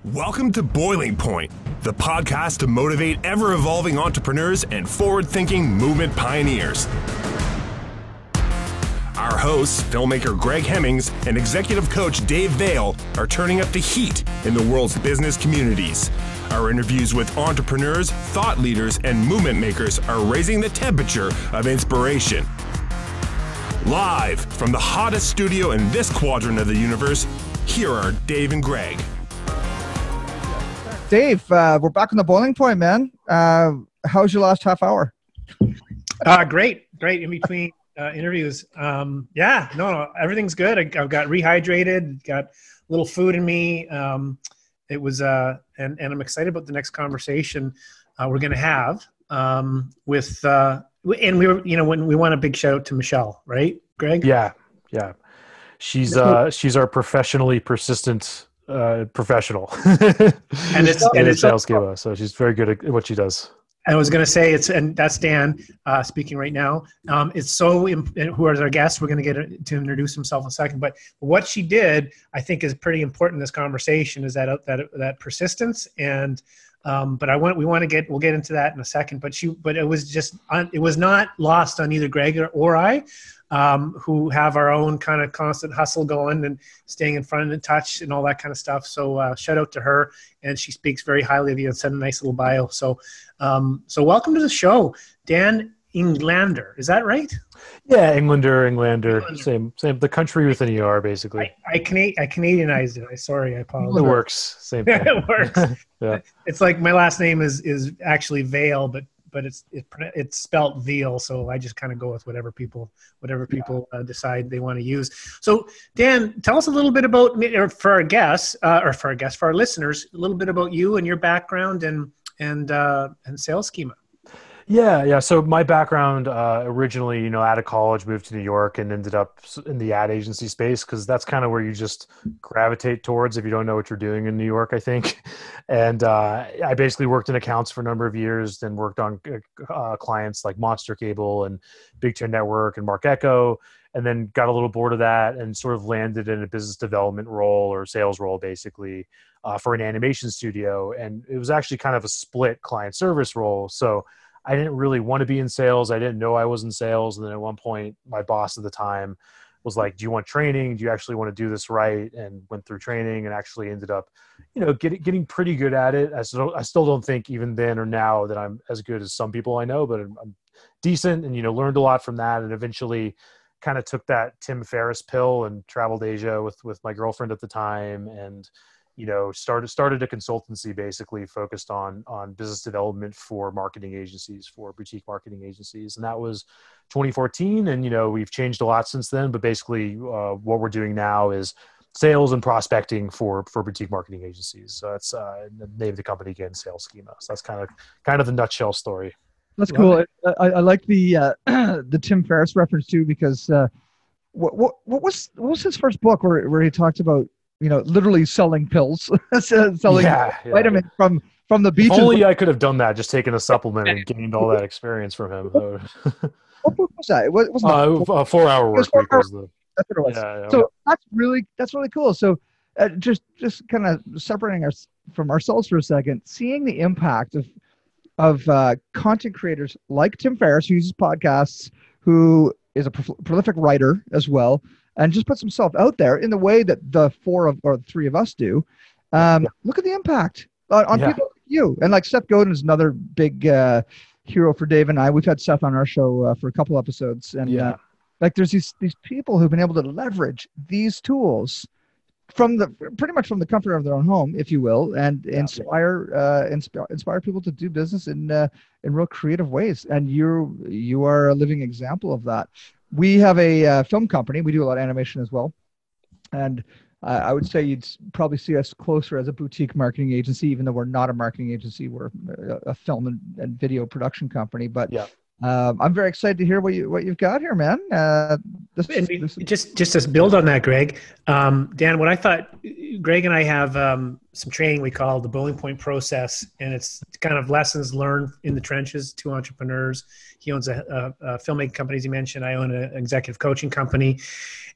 Welcome to Boiling Point, the podcast to motivate ever-evolving entrepreneurs and forward-thinking movement pioneers. Our hosts, filmmaker Greg Hemmings and executive coach Dave Vale, are turning up the heat in the world's business communities. Our interviews with entrepreneurs, thought leaders, and movement makers are raising the temperature of inspiration. Live from the hottest studio in this quadrant of the universe, here are Dave and Greg. Dave, we're back on the Boiling Point, man. How's your last half hour? Great in between interviews. Everything's good. I got rehydrated, got a little food in me. It was, and I'm excited about the next conversation we're going to have with, and we were, when we want a big shout out to Michelle, right, Greg? Yeah. She's our professionally persistent professional and it's Sales Schema, so she's very good at what she does. I was going to say and that's Dan speaking right now. It's who is our guest? We're going to get to introduce himself in a second. But what she did, I think, is pretty important in this conversation. Is that persistence and we'll get into that in a second. But it was not lost on either Greg or I. Who have our own kind of constant hustle going and staying in front and in touch and all that kind of stuff. So shout out to her, and she speaks very highly of you and sent a nice little bio. So welcome to the show, Dan Englander. Is that right? Yeah, Englander. Same. The country with an ER, basically. I Canadianized it. I apologize. It works. Same thing. It works. Yeah. It's like my last name is actually Vale, but it's spelt veal, so I just kind of go with whatever people decide they want to use. So Dan, tell us a little bit about, or for our listeners, a little bit about you and your background and Sales Schema. Yeah. So my background, originally, out of college, moved to New York and ended up in the ad agency space because that's kind of where you just gravitate towards if you don't know what you're doing in New York, I think. And I basically worked in accounts for a number of years, then worked on clients like Monster Cable and Big Ten Network and Mark Echo, and then got a little bored of that and sort of landed in a business development role or sales role, basically, for an animation studio. And it was actually kind of a split client service role. So I didn't really want to be in sales. I didn't know I was in sales. And then at one point, my boss at the time was like, do you want training? Do you actually want to do this right? And went through training and actually ended up, getting pretty good at it. I still don't think even then or now that I'm as good as some people I know, but I'm decent and, learned a lot from that. And eventually kind of took that Tim Ferriss pill and traveled Asia with my girlfriend at the time. And started a consultancy basically focused on business development for marketing agencies, for boutique marketing agencies. And that was 2014. And, we've changed a lot since then, but basically what we're doing now is sales and prospecting for boutique marketing agencies. So that's the name of the company again, Sales Schema. So that's kind of the nutshell story. That's cool. I like the Tim Ferriss reference too, because what was his first book where he talked about literally selling pills, selling vitamins from the beaches. If only I could have done that, just taken a supplement and gained all that experience from him. What book was that? It was not a 4-hour work week. That's what it was. Yeah. So that's really cool. So just kind of separating us from ourselves for a second, seeing the impact of content creators like Tim Ferriss, who uses podcasts, who is a prolific writer as well, and just puts himself out there in the way that the three of us do. Look at the impact on people like you. And like Seth Godin is another big hero for Dave and I. We've had Seth on our show for a couple episodes. And there's these people who've been able to leverage these tools pretty much from the comfort of their own home, if you will, and inspire people to do business in real creative ways. And you are a living example of that. We have a film company. We do a lot of animation as well. And I would say you'd probably see us closer as a boutique marketing agency, even though we're not a marketing agency. We're a film and video production company. But I'm very excited to hear what you've got here, man. Just to build on that, Greg, Dan, what I thought, Greg and I have some training we call the Bowling Point process, and it's kind of lessons learned in the trenches. Two entrepreneurs. He owns a filmmaking company, as you mentioned. I own an executive coaching company,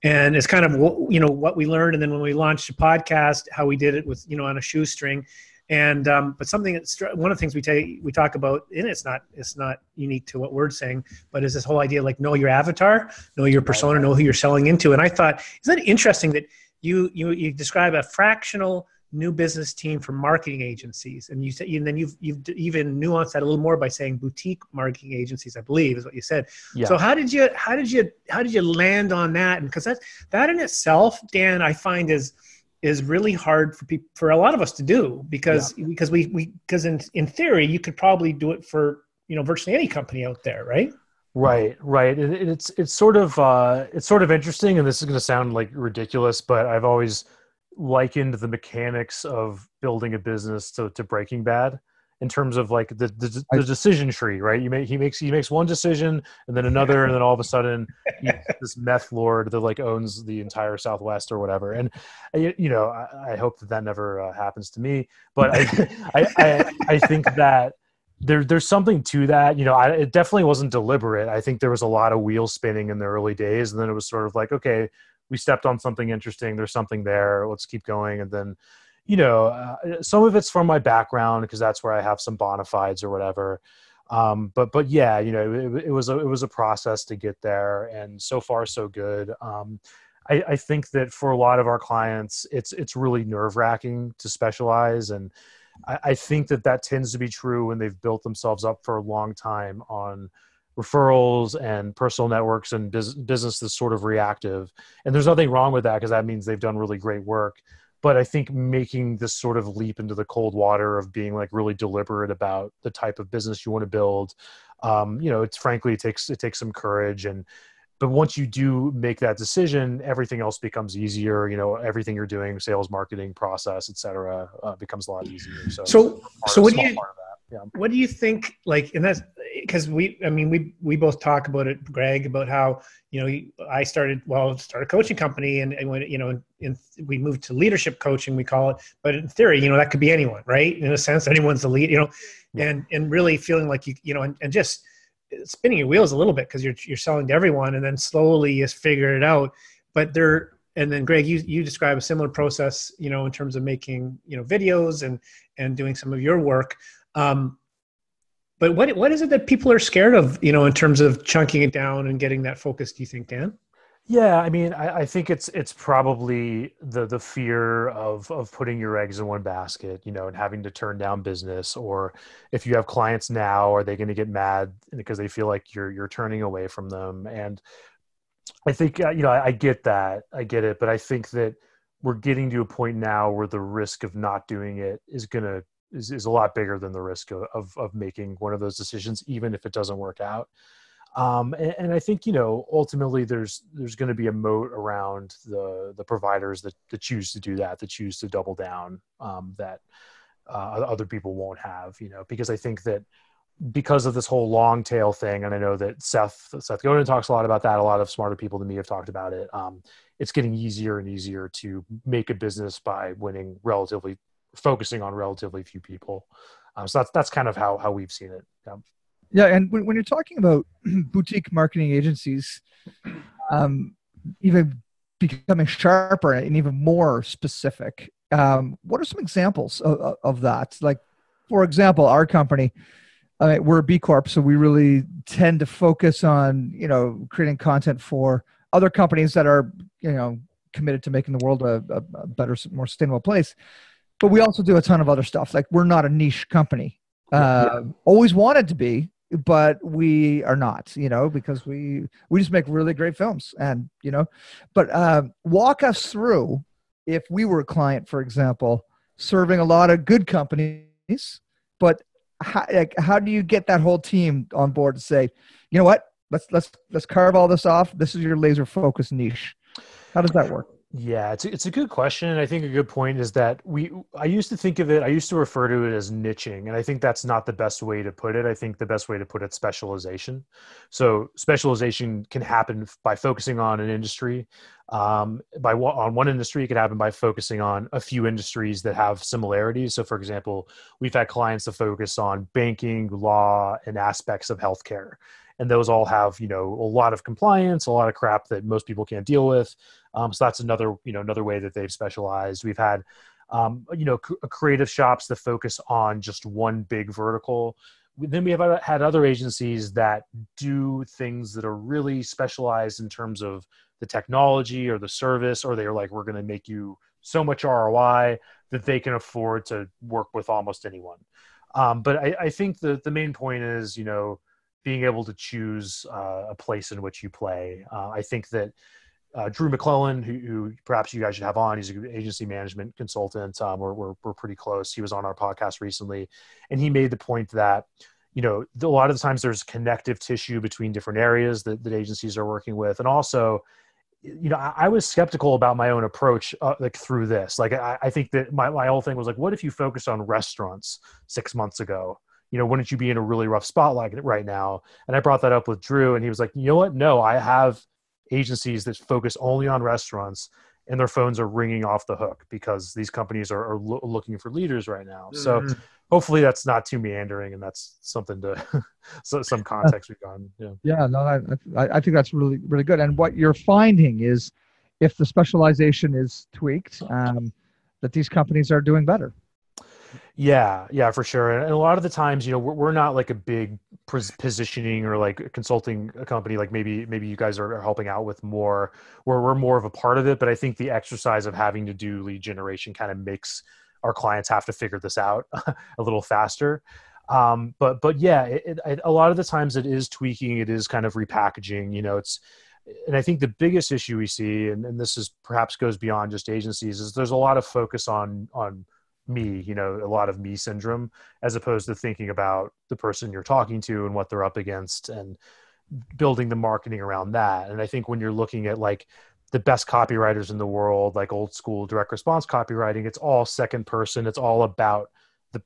and it's kind of what we learned, and then when we launched a podcast, how we did it with on a shoestring. And but something that's one of the things we talk about, and it's not unique to what we're saying, but is this whole idea like know your avatar, know your persona, know who you're selling into. And I thought, isn't that interesting that you describe a fractional new business team for marketing agencies, and then you've even nuanced that a little more by saying boutique marketing agencies, I believe is what you said. Yeah. So how did you land on that? And because that in itself, Dan, I find is really hard for a lot of us to do because in theory you could probably do it for virtually any company out there, right? Right. It's sort of interesting, and this is going to sound like ridiculous, but I've always likened the mechanics of building a business to Breaking Bad. In terms of like the decision tree, right? He makes one decision and then another, and then all of a sudden he's this meth lord that like owns the entire Southwest or whatever. And I hope that never happens to me. But I think that there's something to that. It definitely wasn't deliberate. I think there was a lot of wheel spinning in the early days, and then it was sort of like, okay, we stepped on something interesting. There's something there. Let's keep going, and then. Some of it's from my background because that's where I have some bona fides or whatever. But yeah, it was a process to get there, and so far so good. I think that for a lot of our clients, it's really nerve-wracking to specialize, and I think that tends to be true when they've built themselves up for a long time on referrals and personal networks and business that's sort of reactive. And there's nothing wrong with that because that means they've done really great work. But I think making this sort of leap into the cold water of being like really deliberate about the type of business you want to build, it takes some courage. But once you do make that decision, everything else becomes easier. Everything you're doing, sales, marketing, process, et cetera, becomes a lot easier. So what do you think? Like, and that's because we both talk about it, Greg, about how I started a coaching company, and when we moved to leadership coaching, we call it. But in theory, that could be anyone, right? In a sense, anyone's a lead, and really feeling like and just spinning your wheels a little bit because you're selling to everyone, and then slowly you figure it out. But and then Greg, you describe a similar process, in terms of making videos and doing some of your work. But what is it that people are scared of, in terms of chunking it down and getting that focus, do you think, Dan? Yeah, I think it's probably the fear of putting your eggs in one basket, and having to turn down business, or if you have clients now, are they going to get mad because they feel like you're turning away from them? And I think, I get that. I get it. But I think that we're getting to a point now where the risk of not doing it is a lot bigger than the risk of making one of those decisions, even if it doesn't work out. And I think, ultimately there's going to be a moat around the providers that choose to do that choose to double down, that other people won't have, because I think that because of this whole long tail thing, and I know that Seth Godin talks a lot about that. A lot of smarter people than me have talked about it. It's getting easier and easier to make a business by focusing on relatively few people. So that's kind of how we've seen it. Yeah. Yeah. And when you're talking about boutique marketing agencies, even becoming sharper and even more specific, what are some examples of that? Like, for example, our company, we're a B Corp, so we really tend to focus on, creating content for other companies that are, committed to making the world a better, more sustainable place. But we also do a ton of other stuff. Like, we're not a niche company. Always wanted to be, but we are not, because we just make really great films, and, but walk us through, if we were a client, for example, serving a lot of good companies, but how do you get that whole team on board to say, you know what, let's carve all this off. This is your laser focused niche. How does that work? Yeah, it's a good question. And I think a good point is that I used to think of it, I used to refer to it as niching. And I think that's not the best way to put it. I think the best way to put it is specialization. So specialization can happen by focusing on an industry. On one industry, it could happen by focusing on a few industries that have similarities. So for example, we've had clients that focus on banking, law, and aspects of healthcare. And those all have, a lot of compliance, a lot of crap that most people can't deal with. So that's another way that they've specialized. We've had, creative shops that focus on just one big vertical. Then we have had other agencies that do things that are really specialized in terms of the technology or the service, or they're like, we're going to make you so much ROI that they can afford to work with almost anyone. But I think the main point is, being able to choose a place in which you play. I think that Drew McClellan, who perhaps you guys should have on, he's an agency management consultant. We're pretty close. He was on our podcast recently, and he made the point that, a lot of the times there's connective tissue between different areas that agencies are working with. And also, I was skeptical about my own approach, through this. Like, I think that my whole thing was like, what if you focused on restaurants 6 months ago? Wouldn't you be in a really rough spot like right now? And I brought that up with Drew, and he was like, you know what? No, I have agencies that focus only on restaurants, and their phones are ringing off the hook because these companies are looking for leaders right now. Mm-hmm. So hopefully that's not too meandering, and that's something to some context we've gotten. Yeah, no, I think that's really, really good. And what you're finding is, if the specialization is tweaked, that these companies are doing better. Yeah, for sure. And a lot of the times, we're not like a big positioning or like consulting a company. Like maybe you guys are helping out with more, where we're more of a part of it. But I think the exercise of having to do lead generation kind of makes our clients have to figure this out a little faster. But yeah, a lot of the times it is tweaking. It is kind of repackaging, and I think the biggest issue we see, and this is perhaps goes beyond just agencies, is there's a lot of focus on me, a lot of me syndrome, as opposed to thinking about the person you're talking to and what they're up against and building the marketing around that. And I think when you're looking at like the best copywriters in the world, like old school direct response copywriting, it's all second person. It's all about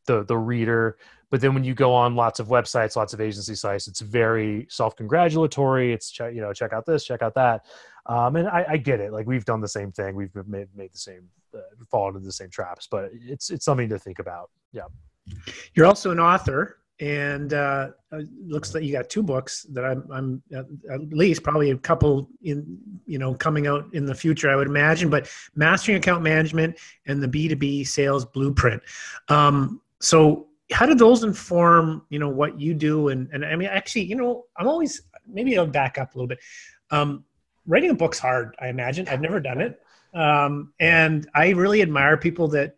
the reader. But then when you go on lots of websites, lots of agency sites, it's very self-congratulatory. It's, check out this, check out that. And I get it. Like, we've done the same thing. We've made the same, fallen into the same traps, but it's something to think about. Yeah. You're also an author, and looks like you got 2 books that I'm at least probably a couple coming out in the future, I would imagine, but Mastering Account Management and the B2B Sales Blueprint. So how do those inform, what you do? And I mean, actually, I'm always, maybe I'll back up a little bit. Writing a book's hard, I imagine. I've never done it. And I really admire people that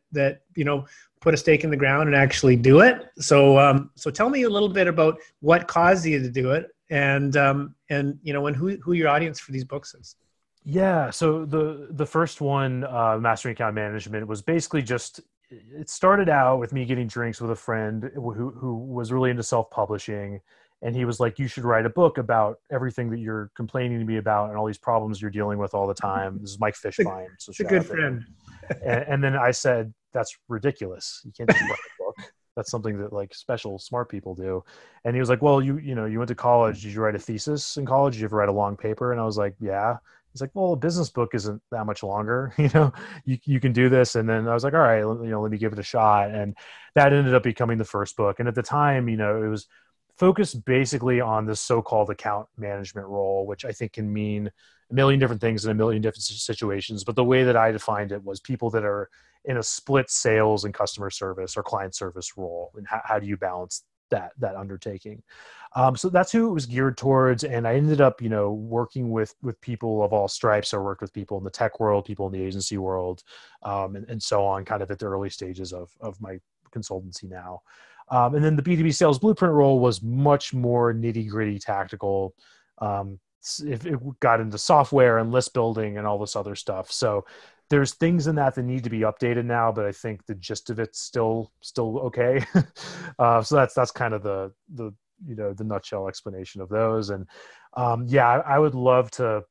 put a stake in the ground and actually do it. So tell me a little bit about what caused you to do it, and who your audience for these books is. Yeah. So the first one, Mastering Account Management, was basically it started out with me getting drinks with a friend who was really into self-publishing. And he was like, you should write a book about everything that you're complaining to me about and all these problems you're dealing with all the time. This is Mike Fishbein. It's a good friend. And then I said, that's ridiculous. You can't just write a book. That's something that like special smart people do. And he was like, well, you went to college. Did you write a thesis in college? Did you ever write a long paper? And I was like, yeah. He's like, well, a business book isn't that much longer. You can do this. And then I was like, all right, let me give it a shot. And that ended up becoming the first book. And at the time, it was focused basically on this so-called account management role, which I think can mean a million different things in a million different situations. But the way that I defined it was people that are in a split sales and customer service or client service role. And how do you balance that undertaking? So that's who it was geared towards. And I ended up, working with people of all stripes. I worked with people in the tech world, people in the agency world, and so on, kind of at the early stages of my consultancy now. And then the B2B Sales Blueprint role was much more nitty-gritty tactical. If it got into software and list building and all this other stuff. So there's things in that need to be updated now, but I think the gist of it's still okay. So that's kind of the nutshell explanation of those. And I would love to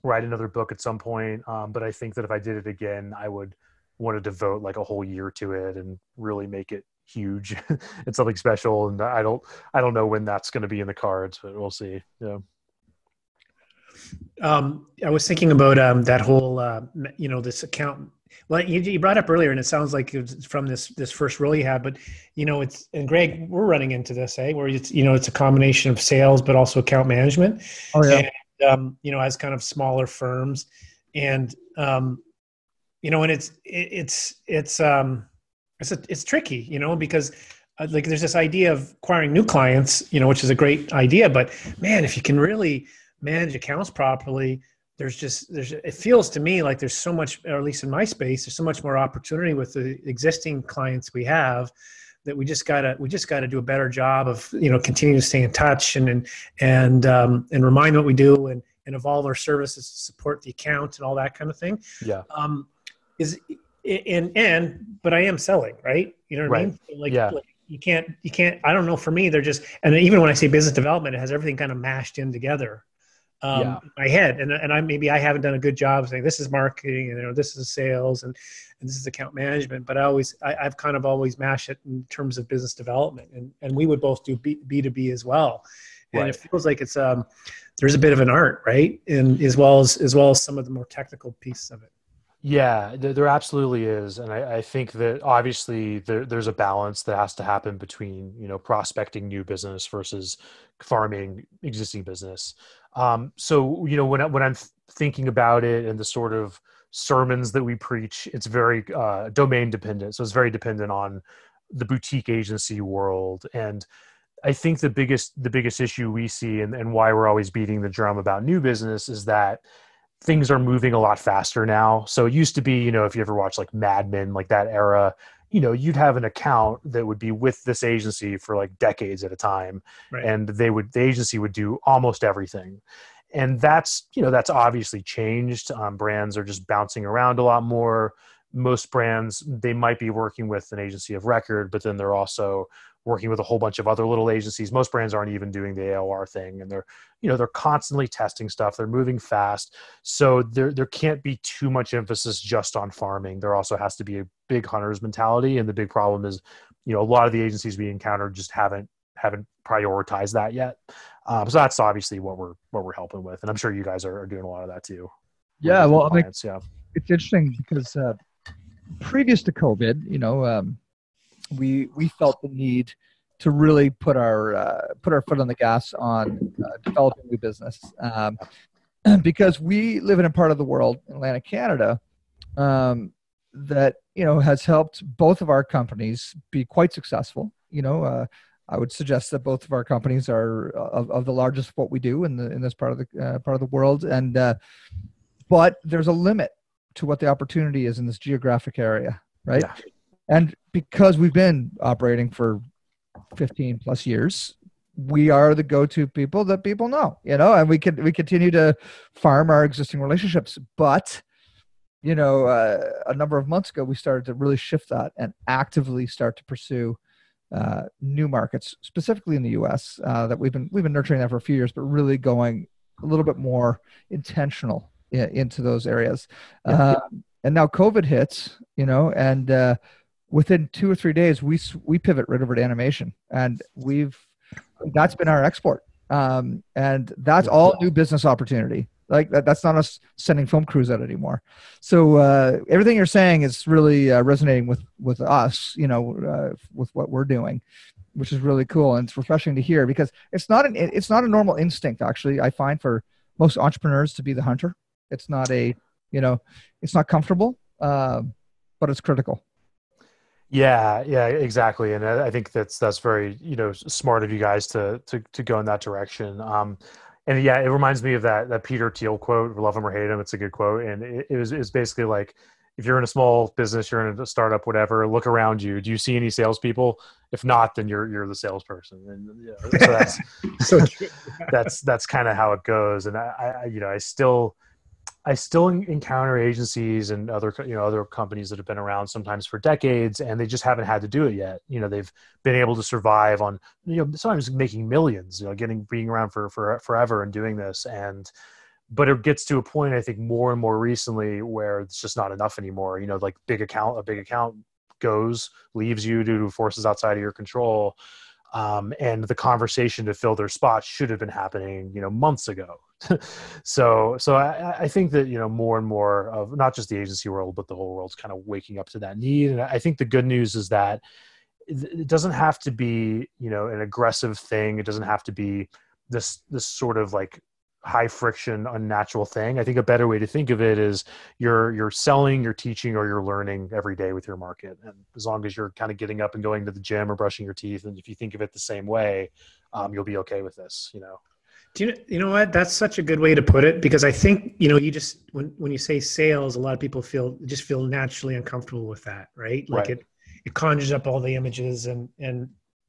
write another book at some point. But I think that if I did it again, I would want to devote like a whole year to it and really make it huge and something special. And I don't know when that's going to be in the cards, but we'll see. Yeah. I was thinking about that whole, this account. Well, you brought up earlier, and it sounds like it's from this first role you had, but and Greg, we're running into this, where it's a combination of sales, but also account management. Oh yeah. And, as kind of smaller firms, and and it's tricky, because like there's this idea of acquiring new clients, which is a great idea, but man, if you can really manage accounts properly, it feels to me like there's so much, or at least in my space, there's so much more opportunity with the existing clients we have, that we just gotta do a better job of continuing to stay in touch and remind what we do and evolve our services to support the account and all that kind of thing. Yeah. But I am selling, right? You know what Right. I mean? Yeah. Like you can't. I don't know. For me, they're just, and even when I say business development, it has everything kind of mashed in together. In my head, and I haven't done a good job saying this is marketing and this is sales and this is account management, but I've kind of always mashed it in terms of business development, and we would both do B2B as well, and It feels like it's there's a bit of an art, right, and as well as some of the more technical pieces of it. Yeah, there absolutely is. And I think that obviously there's a balance that has to happen between, prospecting new business versus farming existing business. So, when I'm thinking about it and the sort of sermons that we preach, it's very domain dependent. So it's very dependent on the boutique agency world. And I think the biggest issue we see and why we're always beating the drum about new business is that things are moving a lot faster now. So it used to be, if you ever watch like Mad Men, like that era, you'd have an account that would be with this agency for like decades at a time. Right. And the agency would do almost everything. And that's obviously changed. Brands are just bouncing around a lot more. Most brands, they might be working with an agency of record, but then they're also working with a whole bunch of other little agencies. Most brands aren't even doing the AOR thing, and they're constantly testing stuff. They're moving fast. So there can't be too much emphasis just on farming. There also has to be a big hunter's mentality. And the big problem is, a lot of the agencies we encounter just haven't prioritized that yet. So that's obviously what we're helping with. And I'm sure you guys are doing a lot of that too. Yeah. Well, I mean, it's interesting because previous to COVID, we felt the need to really put our foot on the gas on developing new business, because we live in a part of the world, Atlantic Canada, that has helped both of our companies be quite successful. I would suggest that both of our companies are of the largest of what we do in this part of the world, and but there's a limit to what the opportunity is in this geographic area, right? Yeah. And because we've been operating for 15 plus years, we are the go-to people that people know, and we continue to farm our existing relationships. But, a number of months ago, we started to really shift that and actively start to pursue new markets, specifically in the U.S. That we've been nurturing that for a few years, but really going a little bit more intentional into those areas. And now COVID hits, and within 2 or 3 days, we pivot right over to animation, and that's been our export, and that's all new business opportunity. Like that's not us sending film crews out anymore. So everything you're saying is really resonating with us, with what we're doing, which is really cool, and it's refreshing to hear, because it's not a normal instinct, actually. I find for most entrepreneurs to be the hunter. It's not it's not comfortable, but it's critical. Yeah, exactly. And I think that's very, smart of you guys to go in that direction. And yeah, it reminds me of that Peter Thiel quote, love him or hate him. It's a good quote. And it's basically like, if you're in a small business, you're in a startup, whatever, look around you. Do you see any salespeople? If not, then you're the salesperson. And so that's kind of how it goes. And I still encounter agencies and other companies that have been around sometimes for decades, and they just haven't had to do it yet. They've been able to survive on, sometimes making millions, being around for forever and doing this. but it gets to a point, I think, more and more recently where it's just not enough anymore. You know, like a big account leaves you due to forces outside of your control. And the conversation to fill their spot should have been happening, you know, months ago. So I think that, you know, more and more of not just the agency world, but the whole world's kind of waking up to that need. And I think the good news is that it doesn't have to be, you know, an aggressive thing. It doesn't have to be this sort of like high friction, unnatural thing. I think a better way to think of it is you're selling, you're teaching, or you're learning every day with your market. And as long as you're kind of getting up and going to the gym or brushing your teeth, and if you think of it the same way, you'll be okay with this, you know? You know what? That's such a good way to put it, because I think, you know, you just, when you say sales, a lot of people feel naturally uncomfortable with that, right? Like right. It conjures up all the images, and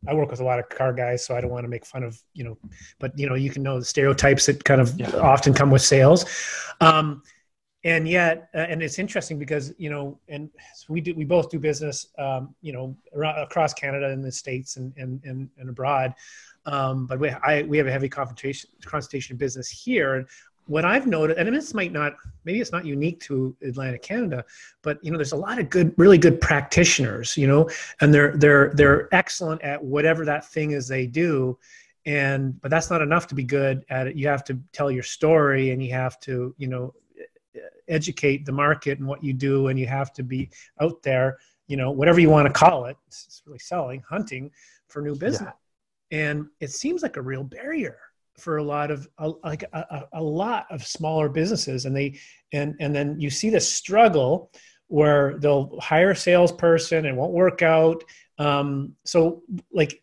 I work with a lot of car guys, so I don't want to make fun of, you know, but you know, you can know the stereotypes that kind of often come with sales. And yet, and it's interesting because, you know, and we both do business, you know, across Canada and the States and abroad. But we have a heavy consultation business here. And what I've noticed, and this maybe it's not unique to Atlantic Canada, but, you know, there's a lot of really good practitioners, you know, and they're excellent at whatever that thing is they do. But that's not enough to be good at it. You have to tell your story, and you have to, you know, educate the market and what you do. And you have to be out there, you know, whatever you want to call it. It's really hunting for new business. Yeah. And it seems like a real barrier for a lot of smaller businesses. And then you see this struggle where they'll hire a salesperson and it won't work out. So like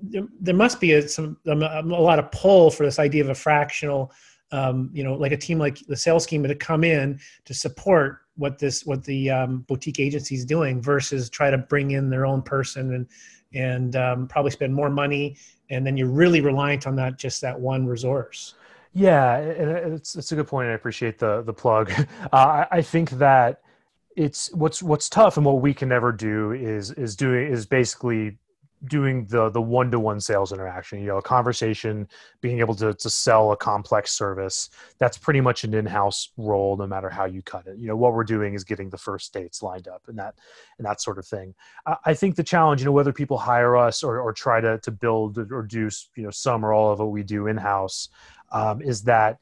there must be a lot of pull for this idea of a fractional, you know, like a team like the Sales Schema to come in to support what the boutique agency is doing, versus try to bring in their own person and probably spend more money. And then you're really reliant on that one resource. Yeah, and it's a good point. I appreciate the plug. I think that it's what's tough, and what we can never do is basically doing the one-to-one sales interaction, you know, a conversation, being able to sell a complex service. That's pretty much an in-house role, no matter how you cut it. You know, what we're doing is getting the first dates lined up and that sort of thing. I think the challenge, you know, whether people hire us or try to build or do, you know, some or all of what we do in-house, is that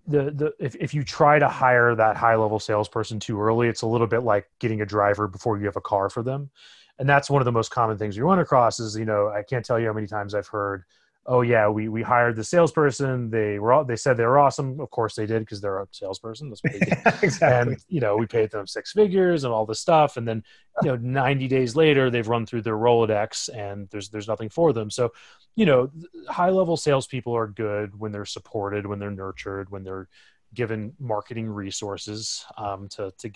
if you try to hire that high-level salesperson too early, it's a little bit like getting a driver before you have a car for them. And that's one of the most common things you run across is, you know, I can't tell you how many times I've heard, oh yeah, we hired the salesperson. They said they were awesome. Of course they did, because they're a salesperson. That's what they did. Exactly. And, you know, we paid them 6 figures and all this stuff. And then, you know, 90 days later, they've run through their Rolodex and there's nothing for them. So, you know, high level salespeople are good when they're supported, when they're nurtured, when they're given marketing resources, to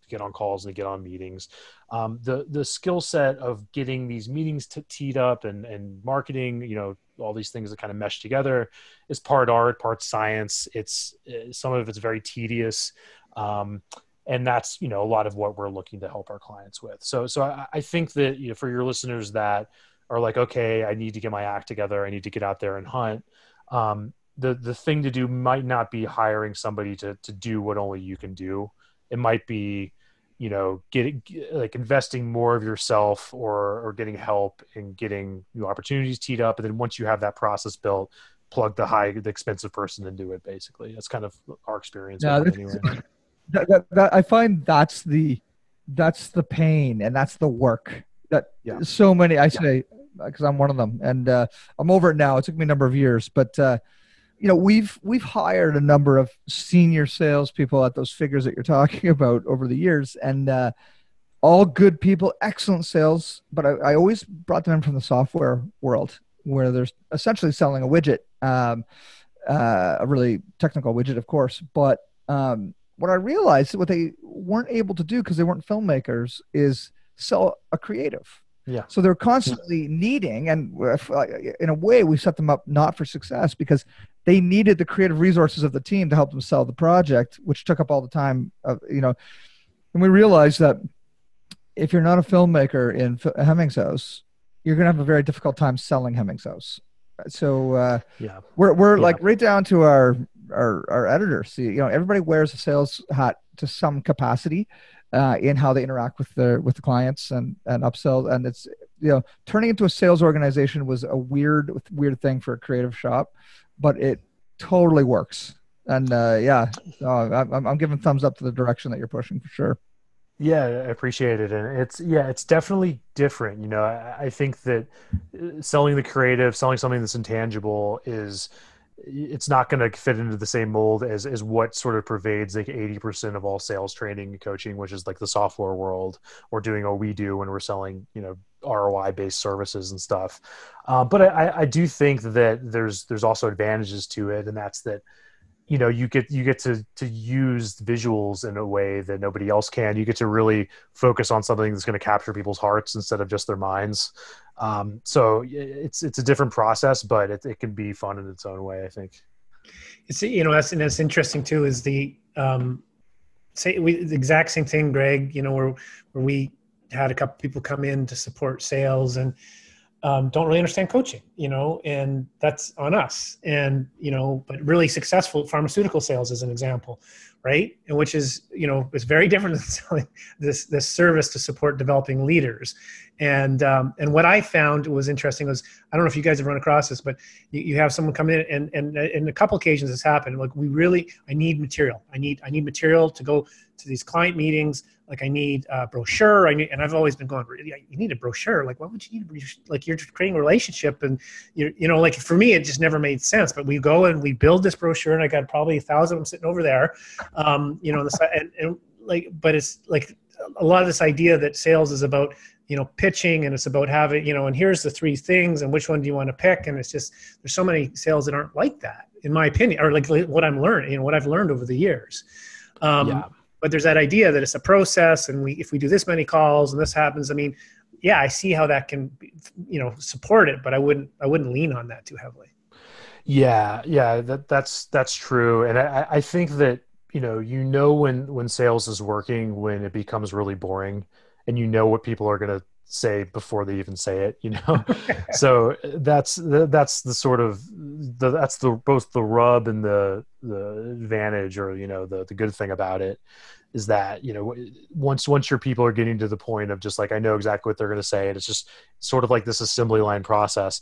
get on calls and get on meetings. The skill set of getting these meetings teed up and marketing, you know, all these things that kind of mesh together is part art, part science. It's some of it's very tedious. And that's, you know, a lot of what we're looking to help our clients with. So I think that, you know, for your listeners that are like, okay, I need to get my act together, I need to get out there and hunt. The thing to do might not be hiring somebody to do what only you can do. It might be, you know, investing more of yourself or getting help and getting new opportunities teed up. And then once you have that process built, plug the expensive person into it. Basically, that's kind of our experience. Yeah, anyway. I find that's the pain and that's the work that so many, I say, because I'm one of them, and I'm over it now. It took me a number of years, but you know, we've hired a number of senior salespeople at those figures that you're talking about over the years, and all good people, excellent sales. But I always brought them in from the software world, where they're essentially selling a widget, a really technical widget, of course. But what I realized, what they weren't able to do because they weren't filmmakers, is sell a creative. Yeah. So they're constantly needing, and in a way, we set them up not for success because they needed the creative resources of the team to help them sell the project, which took up all the time of, you know. And we realized that if you're not a filmmaker in Hemmings House, you're going to have a very difficult time selling Hemmings House. So we're like right down to our our editors. You know, everybody wears a sales hat to some capacity in how they interact with the clients and upsell. And it's, you know, turning into a sales organization was a weird thing for a creative shop, but it totally works. And I'm giving thumbs up to the direction that you're pushing for sure. Yeah, I appreciate it. And it's definitely different. You know, I think that selling the creative, selling something that's intangible it's not going to fit into the same mold as what sort of pervades like 80% of all sales training and coaching, which is like the software world, or doing what we do when we're selling, you know, ROI based services and stuff. But I do think that there's also advantages to it. And that's that, you know, you get to use visuals in a way that nobody else can. You get to really focus on something that's going to capture people's hearts instead of just their minds. So it's a different process, but it can be fun in its own way, I think. It's, you know, that's interesting too, is the the exact same thing, Greg, you know, where we had a couple people come in to support sales and don't really understand coaching, you know, and that's on us. And, you know, but really successful pharmaceutical sales as an example, right? And which is, you know, it's very different than selling this service to support developing leaders. And what I found was interesting was, I don't know if you guys have run across this, but you have someone come in and in a couple occasions this happened. Like, I need material. I need material to go to these client meetings. Like, I need a brochure. And I've always been going, really, you need a brochure? Like, why would you need a brochure? Like, you're creating a relationship, and you know, like for me, it just never made sense. But we go and we build this brochure, and I got probably 1,000 of them sitting over there, you know, on the side, and like, but it's like a lot of this idea that sales is about, you know, pitching, and it's about having, you know, and here's the 3 things, and which one do you want to pick? And it's just, there's so many sales that aren't like that, in my opinion, or like what I'm learning, you know, what I've learned over the years. But there's that idea that it's a process, and if we do this many calls and this happens, I mean, yeah, I see how that can, you know, support it, but I wouldn't lean on that too heavily. Yeah, that's true. And I think that, you know, when sales is working, when it becomes really boring, and you know what people are going to say before they even say it, you know? So that's the sort of both the rub and the advantage, or, you know, the good thing about it is that, you know, once your people are getting to the point of just like, I know exactly what they're going to say, and it's just sort of like this assembly line process,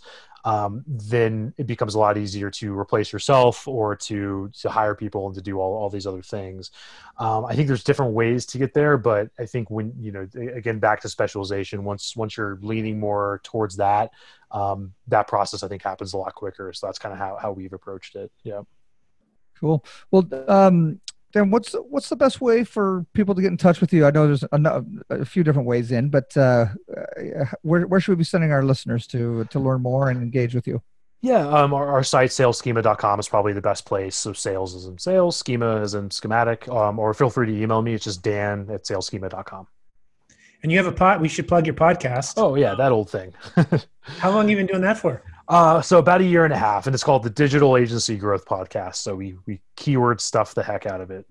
then it becomes a lot easier to replace yourself, or to hire people and to do all these other things. I think there's different ways to get there, but I think when, you know, again, back to specialization, once you're leaning more towards that, that process, I think, happens a lot quicker. So that's kind of how we've approached it. Yeah. Cool. Well, Dan, what's the best way for people to get in touch with you? I know there's a few different ways in, but where should we be sending our listeners to learn more and engage with you? Yeah, our site, salesschema.com, is probably the best place. So sales is in sales, schema is in schematic, or feel free to email me. It's just dan@salesschema.com. And you have we should plug your podcast. Oh yeah, that old thing. How long have you been doing that for? So about 1.5 years, and it's called the Digital Agency Growth Podcast. So we keyword stuff the heck out of it.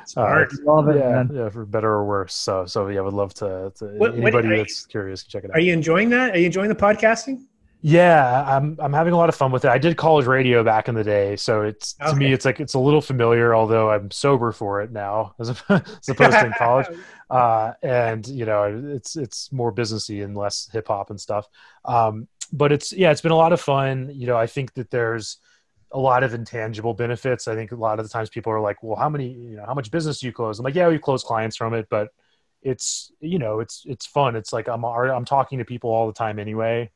Smart. Love it, yeah, for better or worse. So yeah, I would love to anybody that's curious, check it out. Are you enjoying that? Are you enjoying the podcasting? Yeah, I'm having a lot of fun with it. I did college radio back in the day, so to me, it's like, it's a little familiar, although I'm sober for it now, as opposed to in college. And you know, it's more businessy and less hip hop and stuff. But it's been a lot of fun. You know, I think that there's a lot of intangible benefits. I think a lot of the times people are like, well, how much business do you close? I'm like, yeah, we close clients from it, but it's, you know, it's fun. It's like, I'm talking to people all the time anyway.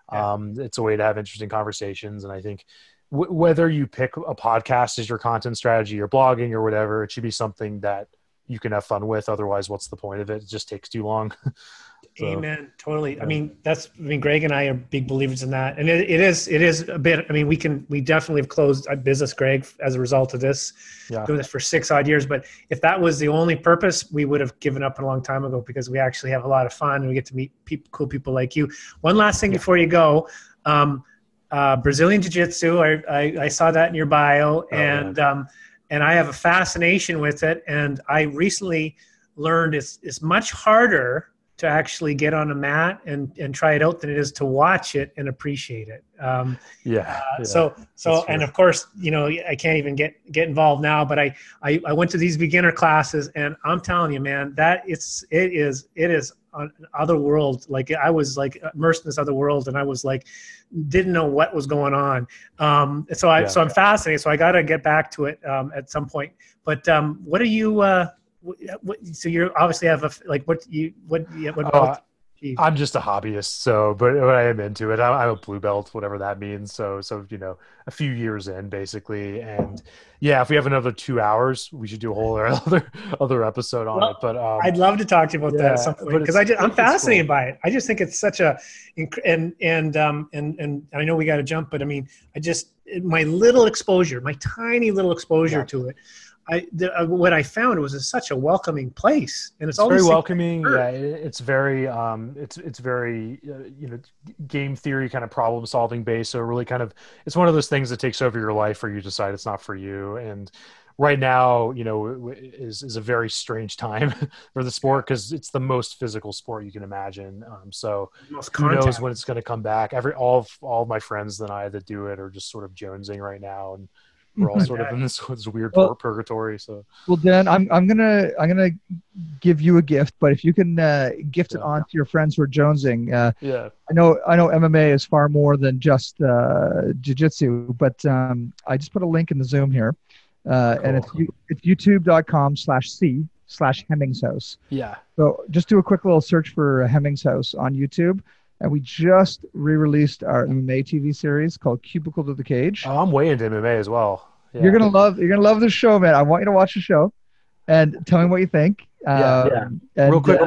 It's a way to have interesting conversations. And I think whether you pick a podcast as your content strategy or blogging or whatever, it should be something that you can have fun with. Otherwise, what's the point of it? It just takes too long. So, amen. Totally. Yeah. I mean, Greg and I are big believers in that. And it is a bit, I mean, we definitely have closed a business, Greg, as a result of this, doing this for 6 odd years. But if that was the only purpose, we would have given up a long time ago, because we actually have a lot of fun and we get to meet cool people like you. One last thing before you go, Brazilian Jiu-Jitsu, I saw that in your bio, and I have a fascination with it. And I recently learned it's much harder to actually get on a mat and try it out than it is to watch it and appreciate it. So and of course, you know, I can't even get involved now, but I went to these beginner classes, and I'm telling you, man, that it is on other world. Like I was like immersed in this other world, and I was like, didn't know what was going on. So I'm fascinated. So I got to get back to it at some point. But what are you? So you obviously have I'm just a hobbyist, but I am into it. I'm a blue belt, whatever that means. So you know, a few years in basically, and yeah, if we have another 2 hours, we should do a whole other episode on it. But I'd love to talk to you about that at some point, because I'm fascinated by it. I just think it's such a and I know we got to jump, but I mean, my tiny little exposure to it. What I found was such a welcoming place, and it's always very welcoming. Yeah, it's very it's very you know, game theory kind of problem solving based. So really kind of, it's one of those things that takes over your life where you decide it's not for you. And right now, you know, is a very strange time for the sport, because it's the most physical sport you can imagine. So who knows when it's going to come back? All of my friends and I that do it are just sort of jonesing right now, and we're all sort of in this weird purgatory. So, well, Dan, I'm gonna give you a gift, but if you can gift it on to your friends who are jonesing. I know MMA is far more than just jiu-jitsu, but I just put a link in the Zoom here, and it's youtube.com/c/Hemmings House. Yeah. So just do a quick little search for Hemmings House on YouTube. And we just re-released our MMA TV series called Cubicle to the Cage. Oh, I'm way into MMA as well. Yeah. You're gonna love this show, man. I want you to watch the show and tell me what you think. And, real quick,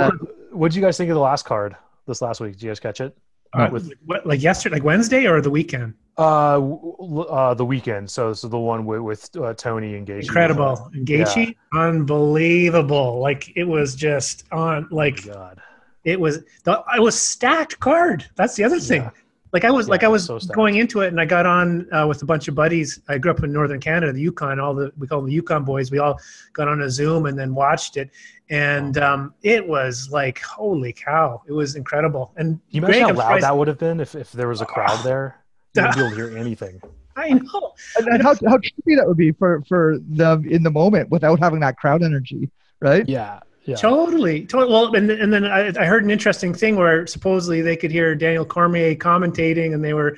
what did you guys think of the last card this last week? Did you guys catch it? Like yesterday, like Wednesday, or the weekend? The weekend. So the one with Tony and Gaethje. Incredible, Gaethje, unbelievable. Like it was just on. Like God. It was stacked card. That's the other thing. Like I was so going into it, and I got on with a bunch of buddies. I grew up in Northern Canada, the Yukon. We call them the Yukon boys. We all got on a Zoom and then watched it, and it was like, holy cow! It was incredible. And you imagine how loud that would have been if there was a crowd there. You wouldn't be able to hear anything. I know. And how trippy that would be for them in the moment without having that crowd energy, right? Yeah. Yeah. Totally. Well, and then I heard an interesting thing where supposedly they could hear Daniel Cormier commentating, and they were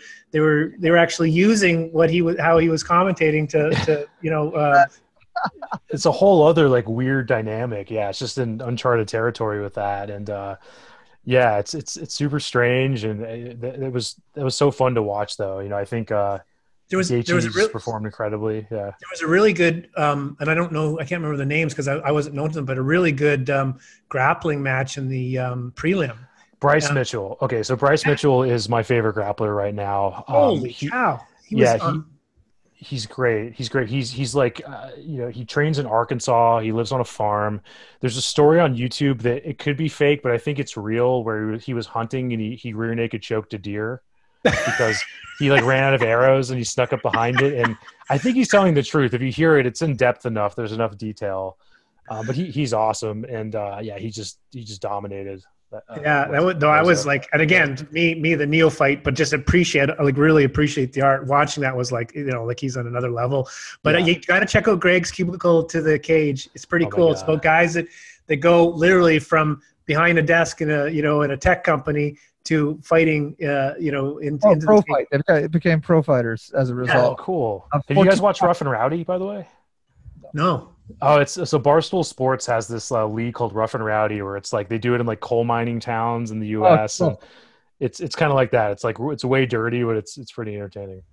actually using how he was commentating to you know. It's a whole other like weird dynamic. Yeah, it's just in uncharted territory with that, and yeah, it's super strange, and it was so fun to watch though. You know, I think. There was performed incredibly. Yeah, there was a really good, and I don't know, I can't remember the names because I wasn't known to them, but a really good grappling match in the prelim. Bryce Mitchell. Okay, so Bryce Mitchell is my favorite grappler right now. Holy cow! He's great. He's great. He's like, you know, he trains in Arkansas. He lives on a farm. There's a story on YouTube that it could be fake, but I think it's real, where he was hunting and he rear naked choked a deer. Because he like ran out of arrows and he snuck up behind it, and I think he's telling the truth. If you hear it, it's in depth enough. There's enough detail, but he's awesome, and yeah, he just dominated. I was like, and again, me the neophyte, but just really appreciate the art. Watching that was like, you know, like he's on another level. But you got to check out Greg's Cubicle to the Cage. It's pretty cool. It's about guys that go literally from behind a desk in a tech company to fighting, into pro fight. It became pro fighters as a result. Oh, cool. Have you guys watched Rough and Rowdy, by the way? No. Oh, so Barstool Sports has this league called Rough and Rowdy, where it's like they do it in like coal mining towns in the U.S. Oh, cool. And it's kind of like that. It's like it's way dirty, but it's pretty entertaining.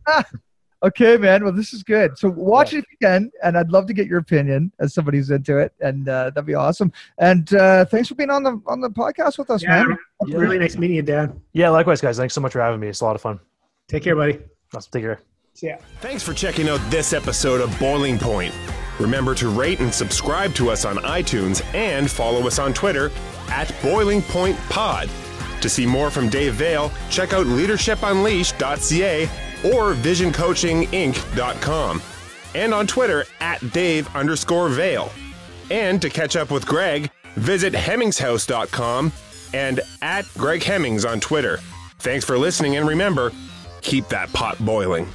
Okay, man. Well, this is good. So watch it if you can, and I'd love to get your opinion as somebody who's into it, and that'd be awesome. And thanks for being on the podcast with us, man. Really nice meeting you, Dan. Yeah, likewise, guys. Thanks so much for having me. It's a lot of fun. Take care, buddy. Awesome. Take care. See ya. Thanks for checking out this episode of Boiling Point. Remember to rate and subscribe to us on iTunes and follow us on Twitter at Boiling Point Pod. To see more from Dave Vale, check out leadershipunleashed.ca or visioncoachinginc.com, and on Twitter at Dave_Vale. And to catch up with Greg, visit hemmingshouse.com and at Greg Hemmings on Twitter. Thanks for listening, and remember, keep that pot boiling.